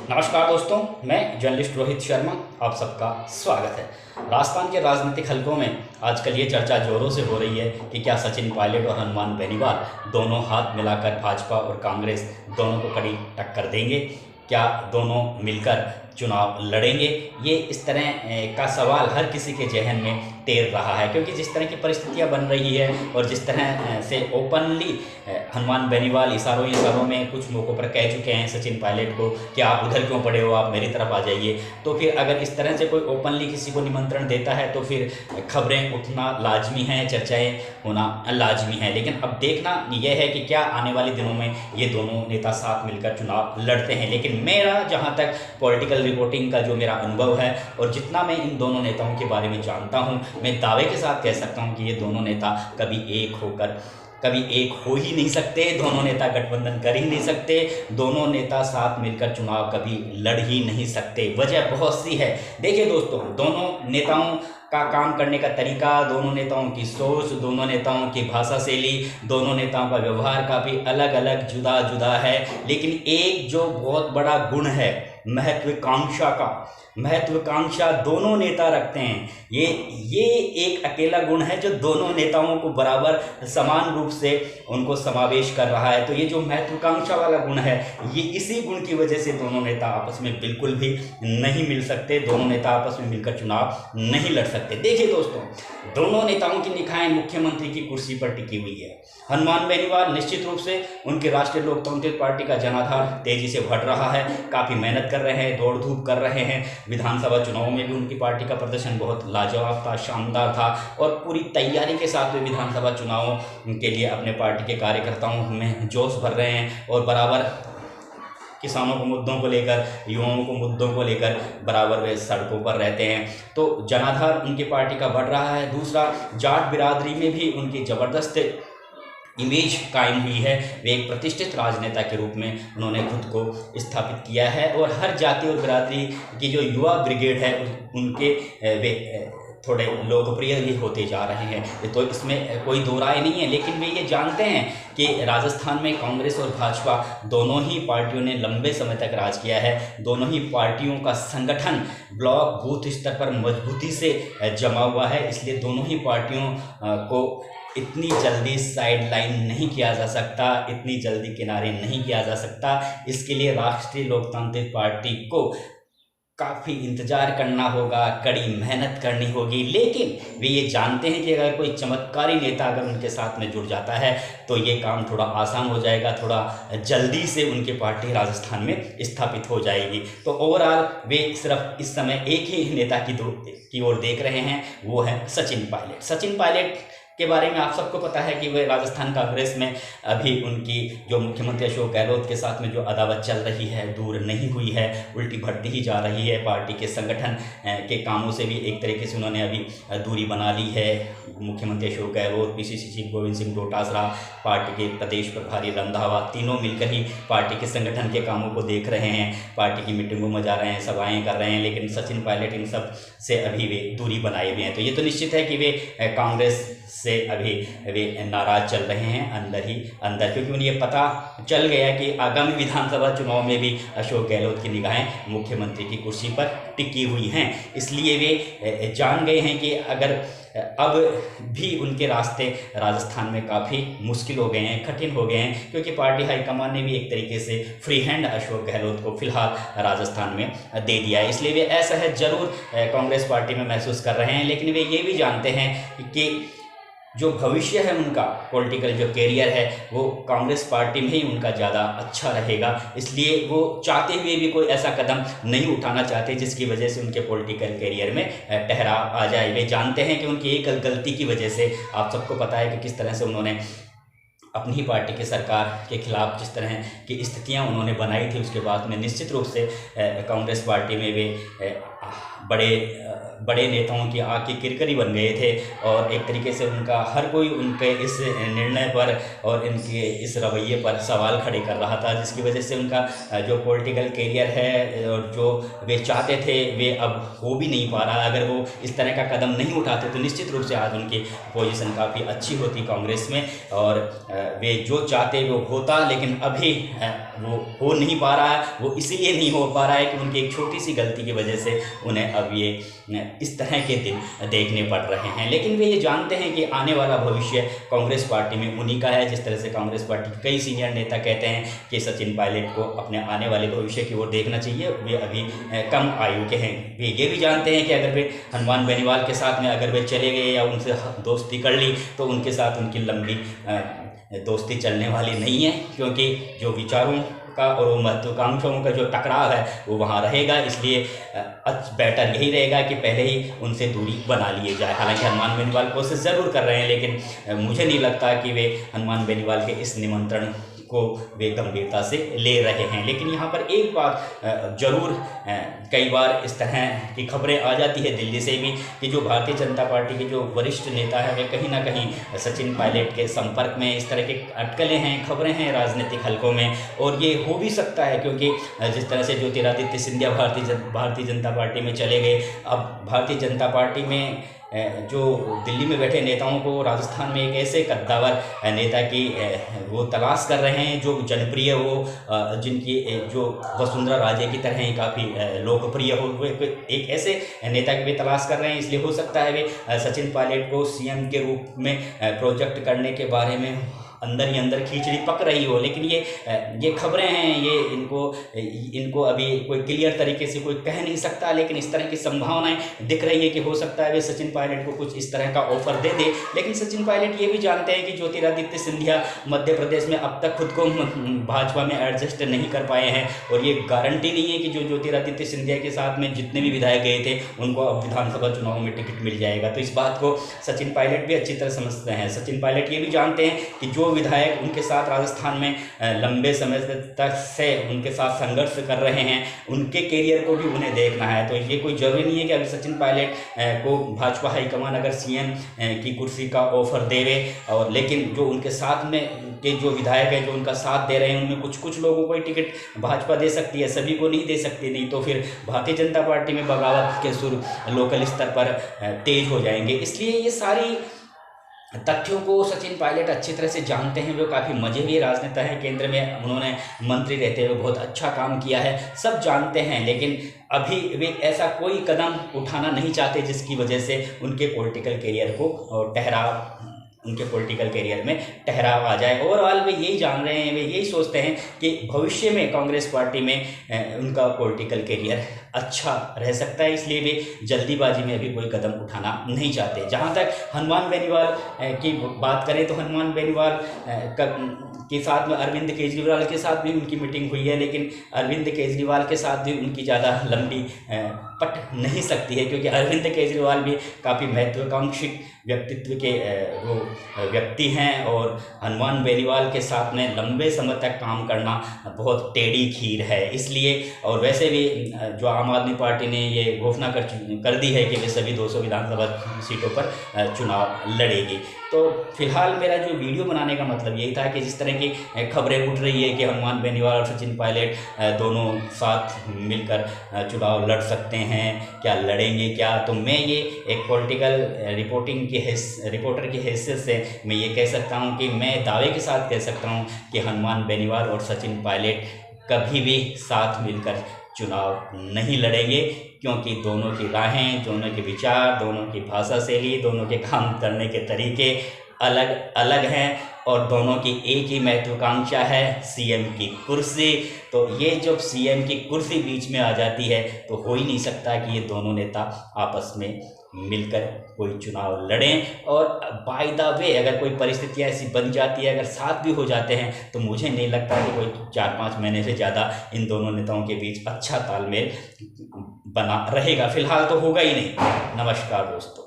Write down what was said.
नमस्कार दोस्तों, मैं जर्नलिस्ट रोहित शर्मा, आप सबका स्वागत है। राजस्थान के राजनीतिक हलकों में आजकल ये चर्चा जोरों से हो रही है कि क्या सचिन पायलट और हनुमान बेनीवाल दोनों हाथ मिलाकर भाजपा और कांग्रेस दोनों को कड़ी टक्कर देंगे। क्या दोनों मिलकर चुनाव लड़ेंगे? ये इस तरह का सवाल हर किसी के जहन में तैर रहा है, क्योंकि जिस तरह की परिस्थितियां बन रही है और जिस तरह से ओपनली हनुमान बेनीवाल इशारों में कुछ मौक़ों पर कह चुके हैं सचिन पायलट को कि आप उधर क्यों पड़े हो, आप मेरी तरफ आ जाइए। तो फिर अगर इस तरह से कोई ओपनली किसी को निमंत्रण देता है तो फिर खबरें उठना लाजमी है, चर्चाएं होना लाजमी है। लेकिन अब देखना यह है कि क्या आने वाले दिनों में ये दोनों नेता साथ मिलकर चुनाव लड़ते हैं। लेकिन मेरा जहाँ तक पॉलिटिकल रिपोर्टिंग का जो मेरा अनुभव है और जितना मैं इन दोनों नेताओं के बारे में जानता हूँ, मैं दावे के साथ कह सकता हूँ कि ये दोनों नेता कभी एक हो ही नहीं सकते। दोनों नेता गठबंधन कर ही नहीं सकते। दोनों नेता साथ मिलकर चुनाव कभी लड़ ही नहीं सकते। वजह बहुत सी है। देखिए दोस्तों, दोनों नेताओं का काम करने का तरीका, दोनों नेताओं की सोच, दोनों नेताओं की भाषा शैली, दोनों नेताओं का व्यवहार काफ़ी अलग अलग जुदा जुदा है। लेकिन एक जो बहुत बड़ा गुण है महत्वाकांक्षा दोनों नेता रखते हैं। ये एक अकेला गुण है जो दोनों नेताओं को बराबर समान रूप से उनको समावेश कर रहा है। तो ये जो महत्वाकांक्षा वाला गुण है, ये इसी गुण की वजह से दोनों नेता आपस में बिल्कुल भी नहीं मिल सकते। दोनों नेता आपस में मिलकर चुनाव नहीं लड़ सकते। देखिए दोस्तों, दोनों नेताओं की निगाहें मुख्यमंत्री की कुर्सी पर टिकी हुई है। हनुमान बेनीवाल निश्चित रूप से उनकी राष्ट्रीय लोकतांत्रिक पार्टी का जनाधार तेजी से बढ़ रहा है, काफ़ी मेहनत कर रहे हैं, दौड़ धूप कर रहे हैं। विधानसभा चुनावों में भी उनकी पार्टी का प्रदर्शन बहुत लाजवाब था, शानदार था और पूरी तैयारी के साथ वे विधानसभा चुनावों के लिए अपने पार्टी के कार्यकर्ताओं में जोश भर रहे हैं और बराबर किसानों को मुद्दों को लेकर, युवाओं को मुद्दों को लेकर बराबर वे सड़कों पर रहते हैं। तो जनाधार उनकी पार्टी का बढ़ रहा है। दूसरा, जाट बिरादरी में भी उनकी ज़बरदस्त इमेज कायम हुई है। वे एक प्रतिष्ठित राजनेता के रूप में उन्होंने खुद को स्थापित किया है और हर जाति और बिरादरी की जो युवा ब्रिगेड है उनके वे थोड़े लोकप्रिय भी होते जा रहे हैं। तो इसमें कोई दो राय नहीं है। लेकिन वे ये जानते हैं कि राजस्थान में कांग्रेस और भाजपा दोनों ही पार्टियों ने लंबे समय तक राज किया है। दोनों ही पार्टियों का संगठन ब्लॉक बूथ स्तर पर मजबूती से जमा हुआ है। इसलिए दोनों ही पार्टियों को इतनी जल्दी साइडलाइन नहीं किया जा सकता, इतनी जल्दी किनारे नहीं किया जा सकता। इसके लिए राष्ट्रीय लोकतांत्रिक पार्टी को काफ़ी इंतज़ार करना होगा, कड़ी मेहनत करनी होगी। लेकिन वे ये जानते हैं कि अगर कोई चमत्कारी नेता अगर उनके साथ में जुड़ जाता है तो ये काम थोड़ा आसान हो जाएगा, थोड़ा जल्दी से उनकी पार्टी राजस्थान में स्थापित हो जाएगी। तो ओवरऑल वे सिर्फ इस समय एक ही नेता की ओर देख रहे हैं, वो है सचिन पायलट। सचिन पायलट के बारे में आप सबको पता है कि वह राजस्थान कांग्रेस में अभी उनकी जो मुख्यमंत्री अशोक गहलोत के साथ में जो अदावत चल रही है दूर नहीं हुई है, उल्टी बढ़ती ही जा रही है। पार्टी के संगठन के कामों से भी एक तरीके से उन्होंने अभी दूरी बना ली है। मुख्यमंत्री Ashok Gehlot, PCC chief Govind Singh Dotasra, party के प्रदेश प्रभारी रंधावा, तीनों मिलकर ही पार्टी के संगठन के कामों को देख रहे हैं। पार्टी की मीटिंगों में जा रहे हैं, सभाएँ कर रहे हैं। लेकिन सचिन पायलट इन सब से अभी वे दूरी बनाए हुए हैं। तो ये तो निश्चित है कि वे कांग्रेस से अभी वे नाराज चल रहे हैं अंदर ही अंदर, क्योंकि उन्हें ये पता चल गया कि आगामी विधानसभा चुनाव में भी अशोक गहलोत की निगाहें मुख्यमंत्री की कुर्सी पर टिकी हुई हैं। इसलिए वे जान गए हैं कि अगर अब भी उनके रास्ते राजस्थान में काफ़ी मुश्किल हो गए हैं, कठिन हो गए हैं, क्योंकि पार्टी हाईकमान ने भी एक तरीके से फ्री हैंड अशोक गहलोत को फिलहाल राजस्थान में दे दिया है। इसलिए वे असहज जरूर कांग्रेस पार्टी में महसूस कर रहे हैं। लेकिन वे ये भी जानते हैं कि जो भविष्य है उनका, पॉलिटिकल जो कैरियर है, वो कांग्रेस पार्टी में ही उनका ज़्यादा अच्छा रहेगा। इसलिए वो चाहते हुए भी कोई ऐसा कदम नहीं उठाना चाहते जिसकी वजह से उनके पॉलिटिकल कैरियर में ठहराव आ जाए। वे जानते हैं कि उनकी एक गलती की वजह से, आप सबको पता है कि किस तरह से उन्होंने अपनी ही पार्टी की सरकार के खिलाफ जिस तरह की स्थितियां उन्होंने बनाई थी, उसके बाद में निश्चित रूप से कांग्रेस पार्टी में वे बड़े नेताओं की आँख की किरकिरी बन गए थे और एक तरीके से उनका हर कोई उनके इस निर्णय पर और इनके इस रवैये पर सवाल खड़े कर रहा था, जिसकी वजह से उनका जो पॉलिटिकल कैरियर है और जो वे चाहते थे वे अब हो भी नहीं पा रहा। अगर वो इस तरह का कदम नहीं उठाते तो निश्चित रूप से आज उनकी पोजीशन काफ़ी अच्छी होती कांग्रेस में और वे जो चाहते वो होता, लेकिन अभी वो हो नहीं पा रहा है। वो इसीलिए नहीं हो पा रहा है कि उनकी एक छोटी सी गलती की वजह से उन्हें अब ये इस तरह के दिन देखने पड़ रहे हैं। लेकिन वे ये जानते हैं कि आने वाला भविष्य कांग्रेस पार्टी में उन्हीं का है। जिस तरह से कांग्रेस पार्टी के कई सीनियर नेता कहते हैं कि सचिन पायलट को अपने आने वाले भविष्य की ओर देखना चाहिए, वे अभी कम आयु के हैं। वे ये भी जानते हैं कि अगर वे हनुमान बेनीवाल के साथ में अगर वे चले गए या उनसे दोस्ती कर ली तो उनके साथ उनकी लंबी दोस्ती चलने वाली नहीं है, क्योंकि जो विचारों का और महत्वाकांक्षाओं का जो टकराव है वो वहाँ रहेगा। इसलिए बेटर यही रहेगा कि पहले ही उनसे दूरी बना लिए जाए। हालांकि हनुमान बेनीवाल कोशिश ज़रूर कर रहे हैं, लेकिन मुझे नहीं लगता कि वे हनुमान बेनीवाल के इस निमंत्रण को वे गंभीरता से ले रहे हैं। लेकिन यहाँ पर एक बात ज़रूर कई बार इस तरह की खबरें आ जाती है दिल्ली से भी कि जो भारतीय जनता पार्टी के जो वरिष्ठ नेता हैं वे कहीं ना कहीं सचिन पायलट के संपर्क में, इस तरह के अटकलें हैं, खबरें हैं राजनीतिक हलकों में। और ये हो भी सकता है क्योंकि जिस तरह से ज्योतिरादित्य सिंधिया भारतीय जनता पार्टी में चले गए, अब भारतीय जनता पार्टी में जो दिल्ली में बैठे नेताओं को राजस्थान में एक ऐसे कद्दावर नेता की वो तलाश कर रहे हैं जो जनप्रिय हो, जिनकी जो वसुंधरा राजे की तरह ही काफ़ी लोकप्रिय हो, वे एक ऐसे नेता की भी तलाश कर रहे हैं। इसलिए हो सकता है वे सचिन पायलट को सीएम के रूप में प्रोजेक्ट करने के बारे में अंदर ही अंदर खींचड़ी पक रही हो। लेकिन ये खबरें हैं, ये इनको अभी कोई क्लियर तरीके से कोई कह नहीं सकता, लेकिन इस तरह की संभावनाएं दिख रही है कि हो सकता है वे सचिन पायलट को कुछ इस तरह का ऑफर दे दे। लेकिन सचिन पायलट ये भी जानते हैं कि ज्योतिरादित्य सिंधिया मध्य प्रदेश में अब तक खुद को भाजपा में एडजस्ट नहीं कर पाए हैं और ये गारंटी नहीं है कि जो ज्योतिरादित्य सिंधिया के साथ में जितने भी विधायक गए थे उनको अब विधानसभा चुनाव में टिकट मिल जाएगा। तो इस बात को सचिन पायलट भी अच्छी तरह समझते हैं। सचिन पायलट ये भी जानते हैं कि जो विधायक उनके साथ राजस्थान में लंबे समय तक से उनके साथ संघर्ष कर रहे हैं, उनके कैरियर को भी उन्हें देखना है। तो ये कोई ज़रूरी नहीं है कि अगर सचिन पायलट को भाजपा हाईकमान अगर सीएम की कुर्सी का ऑफर देवे, और लेकिन जो उनके साथ में के जो विधायक हैं जो उनका साथ दे रहे हैं उनमें कुछ लोगों को ही टिकट भाजपा दे सकती है, सभी को नहीं दे सकती। नहीं तो फिर भारतीय जनता पार्टी में बगावत के सुर लोकल स्तर पर तेज हो जाएंगे। इसलिए ये सारी तथ्यों को सचिन पायलट अच्छी तरह से जानते हैं। वो काफ़ी मजेदार राजनेता हैं, केंद्र में उन्होंने मंत्री रहते हुए बहुत अच्छा काम किया है, सब जानते हैं। लेकिन अभी वे ऐसा कोई कदम उठाना नहीं चाहते जिसकी वजह से उनके पॉलिटिकल कैरियर में ठहराव आ जाए। ओवरऑल वे यही जान रहे हैं, वे यही सोचते हैं कि भविष्य में कांग्रेस पार्टी में उनका पॉलिटिकल कैरियर अच्छा रह सकता है। इसलिए वे जल्दीबाजी में अभी कोई कदम उठाना नहीं चाहते। जहां तक हनुमान बेनीवाल की बात करें तो हनुमान बेनीवाल के साथ में अरविंद केजरीवाल के साथ भी उनकी मीटिंग हुई है, लेकिन अरविंद केजरीवाल के साथ भी उनकी ज़्यादा लंबी पट नहीं सकती है, क्योंकि अरविंद केजरीवाल भी काफ़ी महत्वाकांक्षी व्यक्तित्व के वो व्यक्ति हैं और हनुमान बेनीवाल के साथ में लंबे समय तक काम करना बहुत टेढ़ी खीर है। इसलिए और वैसे भी जो आम आदमी पार्टी ने ये घोषणा कर दी है कि वे सभी 200 विधानसभा सीटों पर चुनाव लड़ेगी। तो फिलहाल मेरा जो वीडियो बनाने का मतलब यही था कि जिस तरह की खबरें उठ रही है कि हनुमान बेनीवाल और सचिन पायलट दोनों साथ मिलकर चुनाव लड़ सकते हैं, क्या लड़ेंगे क्या, तो मैं ये एक पॉलिटिकल रिपोर्टर की हैसियत से मैं ये कह सकता हूँ कि मैं दावे के साथ कह सकता हूँ कि हनुमान बेनीवाल और सचिन पायलट कभी भी साथ मिलकर चुनाव नहीं लड़ेंगे, क्योंकि दोनों की राहें, दोनों के विचार, दोनों की भाषा शैली, दोनों के काम करने के तरीके अलग अलग हैं और दोनों की एक ही महत्वाकांक्षा है, सीएम की कुर्सी। तो ये जब सीएम की कुर्सी बीच में आ जाती है तो हो ही नहीं सकता कि ये दोनों नेता आपस में मिलकर कोई चुनाव लड़ें। और बाय द वे अगर कोई परिस्थितियाँ ऐसी बन जाती है, अगर साथ भी हो जाते हैं, तो मुझे नहीं लगता कि कोई 4-5 महीने से ज़्यादा इन दोनों नेताओं के बीच अच्छा तालमेल बना रहेगा। फिलहाल तो होगा ही नहीं। नमस्कार दोस्तों।